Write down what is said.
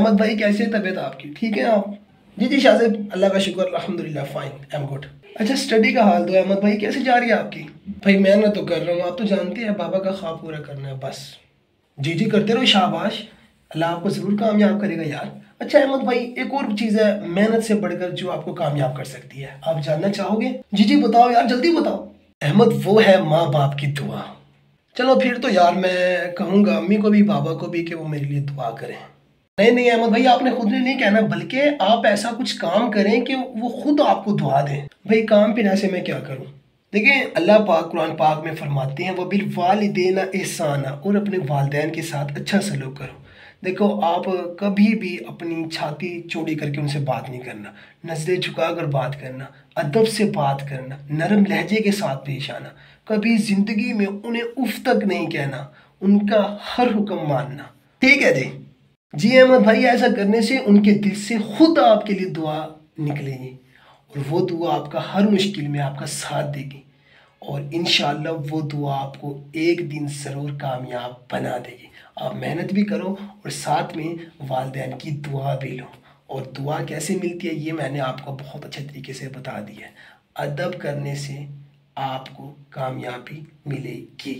अहमद भाई कैसे तबीयत आपकी, ठीक है आप? जी शाजिब, अल्लाह का शुक्र, अल्हम्दुलिल्लाह फाइन, आई एम गुड। अच्छा स्टडी का हाल तो अहमद भाई कैसे जा रही है आपकी? भाई मेहनत तो कर रहा हूँ, आप तो जानते हैं बाबा का ख्वाब पूरा करना है बस। जी करते रहो, शाबाश, अल्लाह आपको ज़रूर कामयाब करेगा यार। अच्छा अहमद भाई एक और चीज़ है मेहनत से बढ़कर जो आपको कामयाब कर सकती है, आप जानना चाहोगे? जी बताओ यार, जल्दी बताओ। अहमद वो है माँ बाप की दुआ। चलो फिर तो यार मैं कहूँगा अम्मी को भी बाबा को भी कि वो मेरे लिए दुआ करें। नहीं अहमद भाई आपने खुद ने नहीं कहना, बल्कि आप ऐसा कुछ काम करें कि वो खुद आपको दुआ दें। भाई काम फिर ऐसे मैं क्या करूँ? देखिए अल्लाह पाक कुरान पाक में फरमाते हैं वो बिल वालिदैन एहसाना, और अपने वालिदैन के साथ अच्छा सलूक करो। देखो आप कभी भी अपनी छाती चौड़ी करके उनसे बात नहीं करना, नज़रें झुका कर बात करना, अदब से बात करना, नरम लहजे के साथ पेश आना, कभी ज़िंदगी में उन्हें उफ तक नहीं कहना, उनका हर हुक्म मानना। ठीक है जी अहमद भाई, ऐसा करने से उनके दिल से खुद आपके लिए दुआ निकलेगी और वो दुआ आपका हर मुश्किल में आपका साथ देगी और इंशाअल्लाह वो दुआ आपको एक दिन ज़रूर कामयाब बना देगी। आप मेहनत भी करो और साथ में वालिदैन की दुआ भी लो। और दुआ कैसे मिलती है ये मैंने आपको बहुत अच्छे तरीके से बता दिया है। अदब करने से आपको कामयाबी मिलेगी।